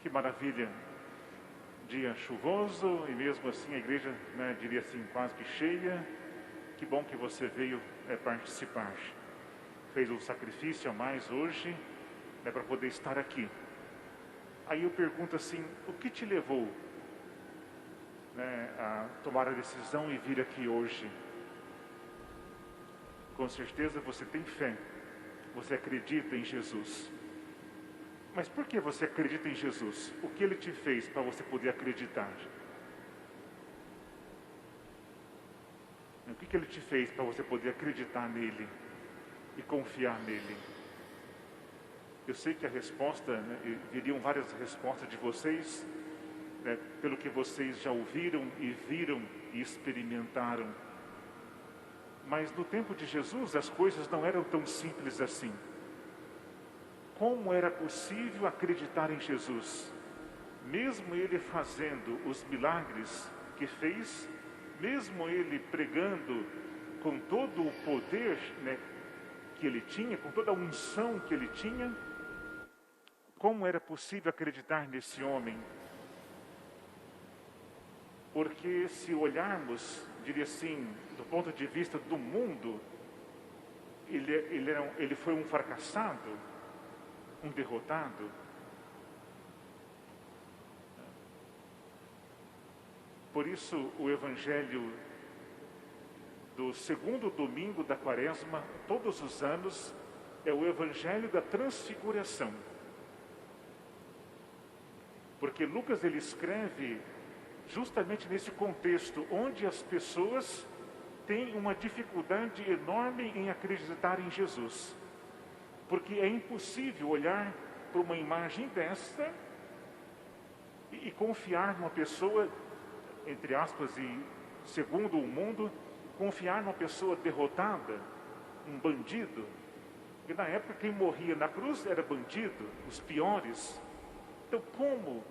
que maravilha, dia chuvoso e mesmo assim a igreja, diria assim, quase que cheia. Que bom que você veio participar. Fez um sacrifício a mais hoje, para poder estar aqui. Aí eu pergunto assim, o que te levou a tomar a decisão e vir aqui hoje? Com certeza você tem fé, você acredita em Jesus. Mas por que você acredita em Jesus? O que Ele te fez para você poder acreditar? O que Ele te fez para você poder acreditar nele e confiar nele? Eu sei que a resposta, viriam várias respostas de vocês, pelo que vocês já ouviram e viram e experimentaram. Mas no tempo de Jesus as coisas não eram tão simples assim. Como era possível acreditar em Jesus? Mesmo Ele fazendo os milagres que fez, mesmo Ele pregando com todo o poder que Ele tinha, com toda a unção que Ele tinha, como era possível acreditar nesse homem? Porque se olharmos, diria assim, do ponto de vista do mundo, ele foi um fracassado, um derrotado. Por isso o Evangelho do segundo domingo da Quaresma, todos os anos, é o Evangelho da Transfiguração. Porque Lucas ele escreve justamente nesse contexto, onde as pessoas têm uma dificuldade enorme em acreditar em Jesus. Porque é impossível olhar para uma imagem desta e confiar numa pessoa, entre aspas, e segundo o mundo, confiar numa pessoa derrotada, um bandido. E na época quem morria na cruz era bandido, os piores. Então como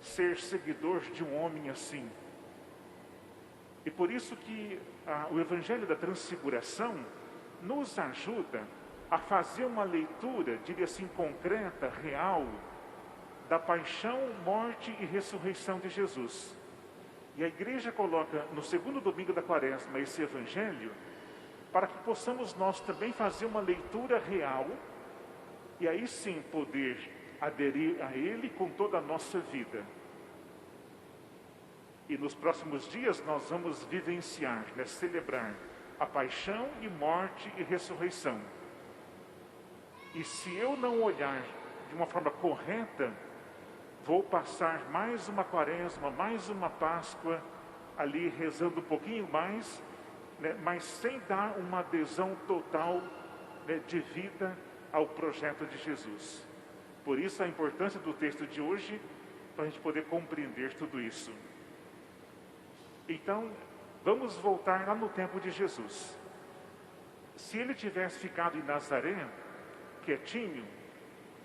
ser seguidor de um homem assim? E por isso que o Evangelho da Transfiguração nos ajuda a fazer uma leitura, diria assim, concreta, real, da paixão, morte e ressurreição de Jesus. E a igreja coloca no segundo domingo da Quaresma esse Evangelho para que possamos nós também fazer uma leitura real e aí sim poder aderir a Ele com toda a nossa vida. E nos próximos dias nós vamos vivenciar, celebrar a paixão e morte e ressurreição. E se eu não olhar de uma forma correta, vou passar mais uma Quaresma, mais uma Páscoa, ali rezando um pouquinho mais, mas sem dar uma adesão total de vida ao projeto de Jesus. Por isso a importância do texto de hoje, para a gente poder compreender tudo isso. Então, vamos voltar lá no tempo de Jesus. Se ele tivesse ficado em Nazaré, quietinho,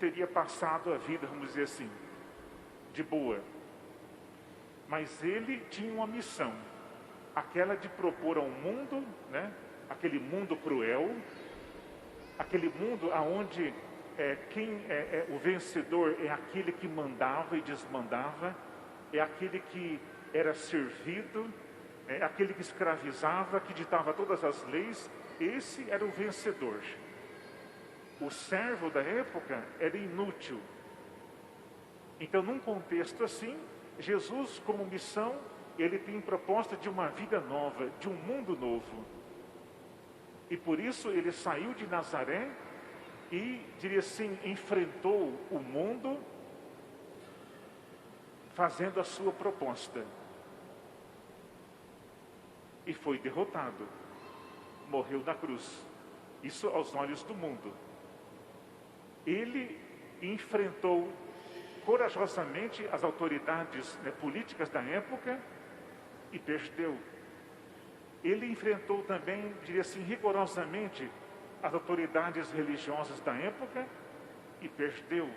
teria passado a vida, vamos dizer assim, de boa. Mas ele tinha uma missão, aquela de propor ao mundo, aquele mundo cruel, aquele mundo onde o vencedor é aquele que mandava e desmandava, é aquele que era servido, é aquele que escravizava, que ditava todas as leis. Esse era o vencedor. O servo da época era inútil. Então, num contexto assim, Jesus, como missão, ele tem proposta de uma vida nova, de um mundo novo. E por isso ele saiu de Nazaré e, diria assim, enfrentou o mundo, fazendo a sua proposta. E foi derrotado. Morreu na cruz. Isso aos olhos do mundo. Ele enfrentou corajosamente as autoridades políticas da época e perdeu. Ele enfrentou também, diria assim, rigorosamente as autoridades religiosas da época e perdeu.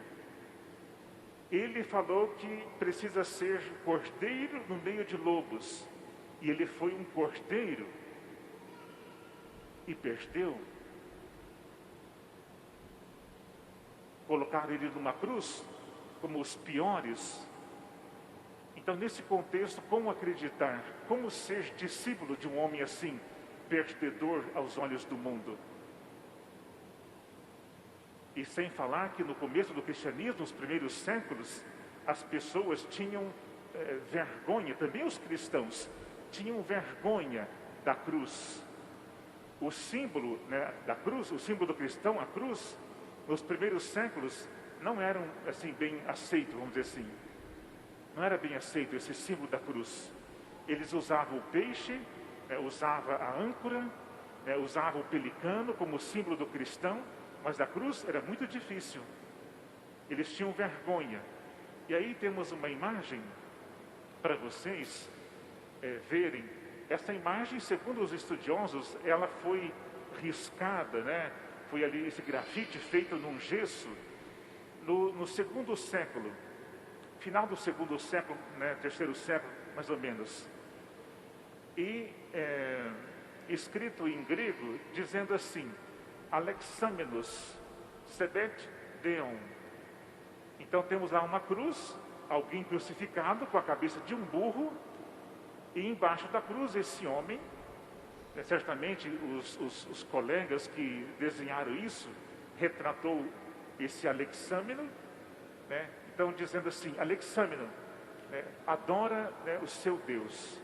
Ele falou que precisa ser cordeiro no meio de lobos. E ele foi um cordeiro e perdeu. Colocaram ele numa cruz, como os piores. Então, nesse contexto, como acreditar? Como ser discípulo de um homem assim, perdedor aos olhos do mundo? E sem falar que no começo do cristianismo, nos primeiros séculos, as pessoas tinham vergonha, também os cristãos, tinham vergonha da cruz. O símbolo, né, da cruz, o símbolo do cristão, a cruz, nos primeiros séculos, não eram assim bem aceito, vamos dizer assim. Não era bem aceito esse símbolo da cruz. Eles usavam o peixe, usavam a âncora, usavam o pelicano como símbolo do cristão, mas da cruz era muito difícil. Eles tinham vergonha. E aí temos uma imagem para vocês verem. Essa imagem, segundo os estudiosos, ela foi riscada, né? Foi ali esse grafite feito num gesso no segundo século, final do segundo século, né? Terceiro século, mais ou menos. E escrito em grego, dizendo assim: Alexamenos sebet deon. Então temos lá uma cruz, alguém crucificado com a cabeça de um burro, e embaixo da cruz esse homem, certamente os colegas que desenharam isso, retratou esse Alexâmeno, né? Então dizendo assim: Alexâmeno, né, adora, né, o seu Deus,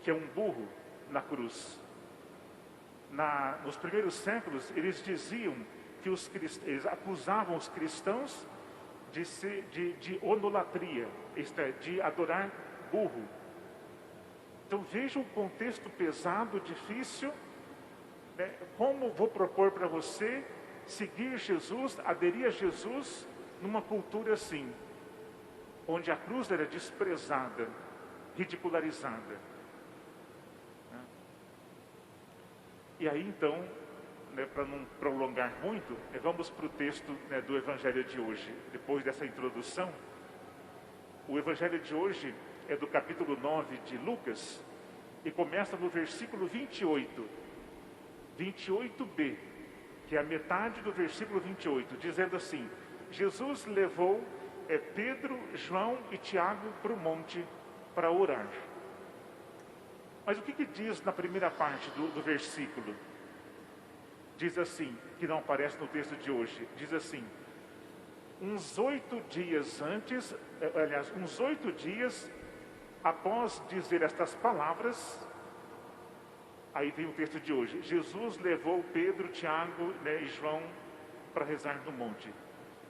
que é um burro na cruz. Nos primeiros séculos, eles diziam que eles acusavam os cristãos de onolatria, isto é, de adorar burro. Então vejam o contexto pesado, difícil, né? Como vou propor para você seguir Jesus, aderir a Jesus numa cultura assim, onde a cruz era desprezada, ridicularizada. E aí então, né, para não prolongar muito, vamos para o texto, né, do Evangelho de hoje. Depois dessa introdução, o Evangelho de hoje é do capítulo 9 de Lucas e começa no versículo 28, 28b, que é a metade do versículo 28, dizendo assim: Jesus levou Pedro, João e Tiago para o monte para orar. Mas o que diz na primeira parte do versículo? Diz assim, que não aparece no texto de hoje, diz assim: uns 8 dias antes, aliás, uns 8 dias após dizer estas palavras, aí vem o texto de hoje: Jesus levou Pedro, Tiago, né, e João para rezar no monte.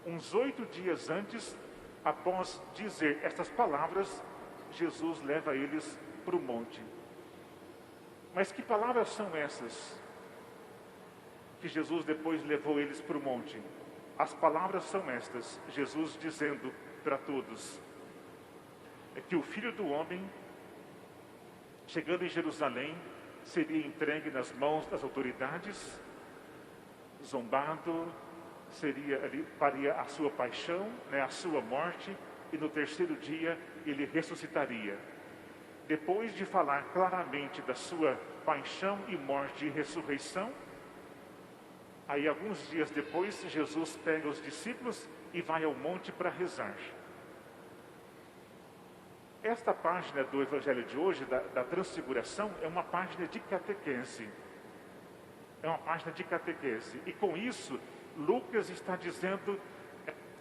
Uns 8 dias antes, após dizer estas palavras, Jesus leva eles para o monte. Mas que palavras são essas que Jesus depois levou eles para o monte? As palavras são estas: Jesus dizendo para todos que o Filho do Homem, chegando em Jerusalém, seria entregue nas mãos das autoridades, zombado, faria a sua paixão, né, a sua morte, e no terceiro dia ele ressuscitaria. Depois de falar claramente da sua paixão e morte e ressurreição, aí alguns dias depois, Jesus pega os discípulos e vai ao monte para rezar. Esta página do Evangelho de hoje, da Transfiguração, é uma página de catequese. É uma página de catequese. E com isso, Lucas está dizendo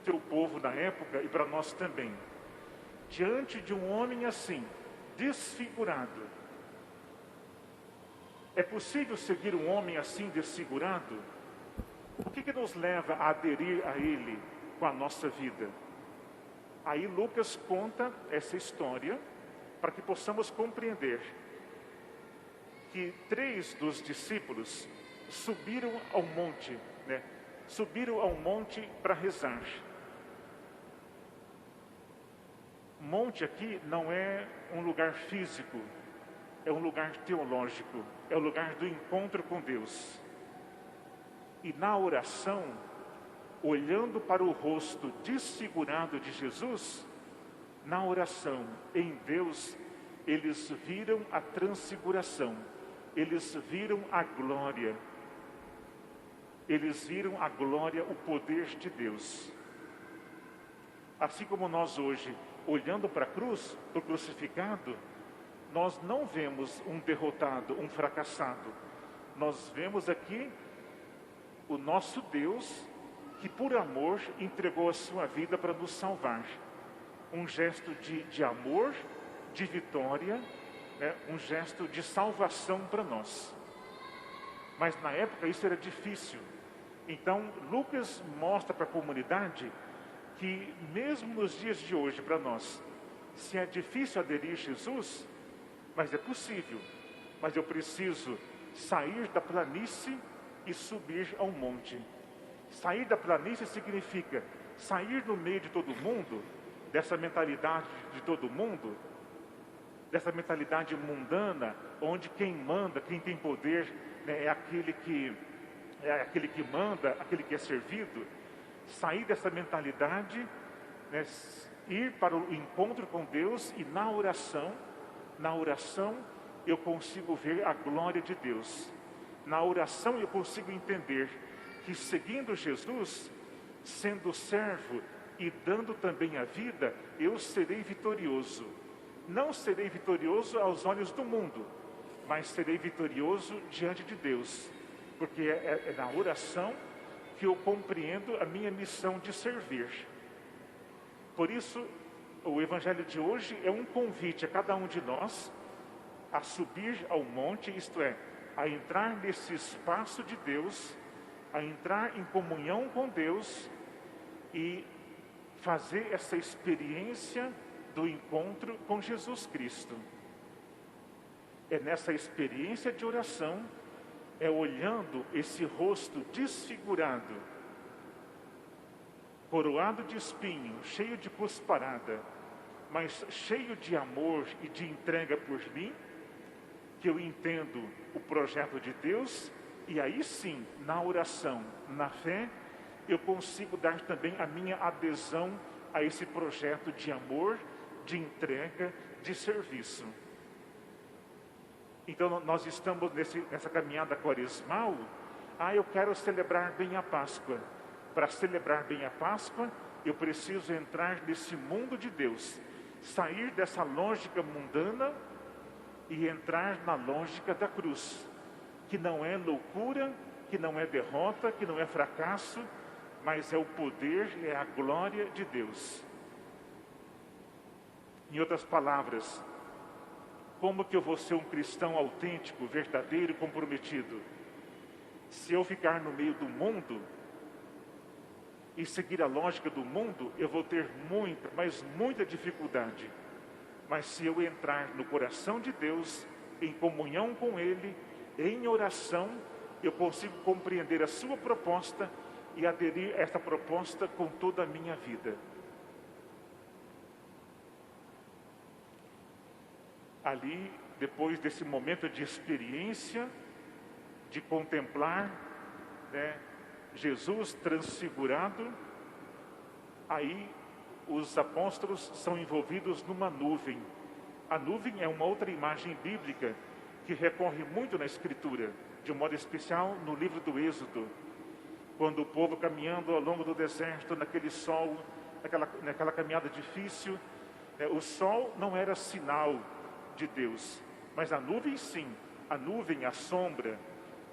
para o povo da época e para nós também: diante de um homem assim, desfigurado, é possível seguir um homem assim desfigurado? O que nos leva a aderir a ele com a nossa vida? Aí Lucas conta essa história para que possamos compreender que 3 dos discípulos subiram ao monte, né? Subiram ao monte para rezar. Monte aqui não é um lugar físico, é um lugar teológico, é o lugar do encontro com Deus. E na oração, olhando para o rosto desfigurado de Jesus, na oração, em Deus, eles viram a transfiguração, eles viram a glória, o poder de Deus. Assim como nós hoje, olhando para a cruz, para o crucificado, nós não vemos um derrotado, um fracassado. Nós vemos aqui o nosso Deus, que por amor entregou a sua vida para nos salvar. Um gesto de amor, de vitória, né? Um gesto de salvação para nós. Mas na época isso era difícil. Então Lucas mostra para a comunidade que mesmo nos dias de hoje para nós, se é difícil aderir a Jesus, mas é possível. Mas eu preciso sair da planície e subir ao monte. Sair da planície significa sair no meio de todo mundo, dessa mentalidade de todo mundo, dessa mentalidade mundana, onde quem manda, quem tem poder, né, é aquele que manda, aquele que é servido. Sair dessa mentalidade, né, ir para o encontro com Deus, e na oração eu consigo ver a glória de Deus. Na oração eu consigo entender que seguindo Jesus, sendo servo e dando também a vida, eu serei vitorioso. Não serei vitorioso aos olhos do mundo, mas serei vitorioso diante de Deus. Porque é na oração que eu compreendo a minha missão de servir. Por isso, o Evangelho de hoje é um convite a cada um de nós a subir ao monte, isto é, a entrar nesse espaço de Deus, a entrar em comunhão com Deus e fazer essa experiência do encontro com Jesus Cristo. É nessa experiência de oração, é olhando esse rosto desfigurado, coroado de espinho, cheio de cusparada, mas cheio de amor e de entrega por mim, que eu entendo o projeto de Deus, e aí sim, na oração, na fé, eu consigo dar também a minha adesão a esse projeto de amor, de entrega, de serviço. Então nós estamos nessa caminhada quaresmal. Eu quero celebrar bem a Páscoa. Para celebrar bem a Páscoa, eu preciso entrar nesse mundo de Deus, sair dessa lógica mundana e entrar na lógica da cruz, que não é loucura, que não é derrota, que não é fracasso, mas é o poder, é a glória de Deus. Em outras palavras, como que eu vou ser um cristão autêntico, verdadeiro e comprometido? Se eu ficar no meio do mundo e seguir a lógica do mundo, eu vou ter muita, mas muita dificuldade. Mas se eu entrar no coração de Deus, em comunhão com Ele, em oração, eu consigo compreender a sua proposta e aderir a essa proposta com toda a minha vida. Ali, depois desse momento de experiência, de contemplar, né, Jesus transfigurado, aí os apóstolos são envolvidos numa nuvem. A nuvem é uma outra imagem bíblica que recorre muito na Escritura, de um modo especial no livro do Êxodo, quando o povo caminhando ao longo do deserto, naquele sol, naquela caminhada difícil, o sol não era sinal de Deus, mas a nuvem sim, a nuvem, a sombra,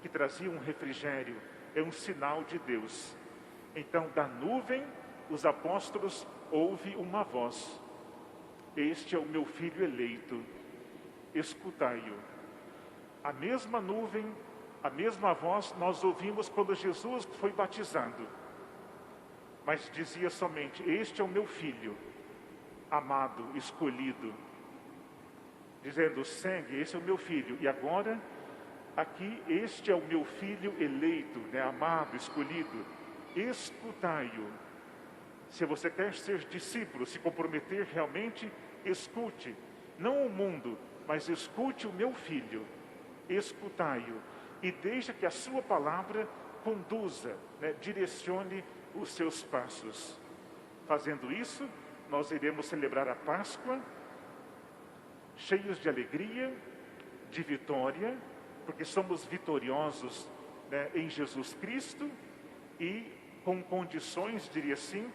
que trazia um refrigério, é um sinal de Deus. Então, da nuvem, os apóstolos ouvem uma voz: este é o meu filho eleito, escutai-o. A mesma nuvem, a mesma voz nós ouvimos quando Jesus foi batizado, mas dizia somente: este é o meu filho, amado, escolhido, dizendo: segue, esse é o meu filho. E agora, aqui, este é o meu filho eleito, né, amado, escolhido, escutai-o. Se você quer ser discípulo, se comprometer realmente, escute, não o mundo, mas escute o meu filho, escutai-o, e deixa que a sua palavra conduza, né, direcione os seus passos. Fazendo isso, nós iremos celebrar a Páscoa cheios de alegria, de vitória, porque somos vitoriosos, né, em Jesus Cristo, e com condições, diria assim,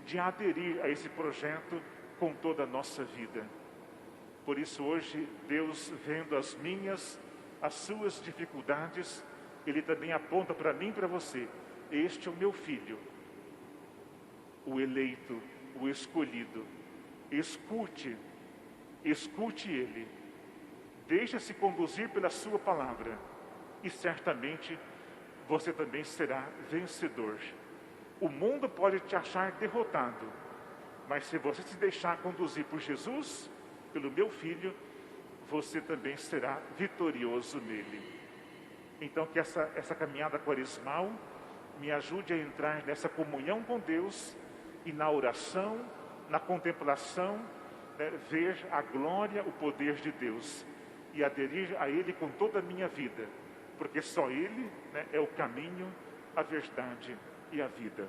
de aderir a esse projeto com toda a nossa vida. Por isso hoje, Deus, vendo as minhas, as suas dificuldades, Ele também aponta para mim e para você: este é o meu filho, o eleito, o escolhido. Escute Ele, deixa-se conduzir pela sua palavra, e certamente você também será vencedor. O mundo pode te achar derrotado, mas se você se deixar conduzir por Jesus, pelo meu filho, você também será vitorioso nele. Então que essa caminhada quaresmal me ajude a entrar nessa comunhão com Deus e na oração, na contemplação, ver a glória, o poder de Deus e aderir a Ele com toda a minha vida, porque só Ele é o caminho, a verdade e a vida.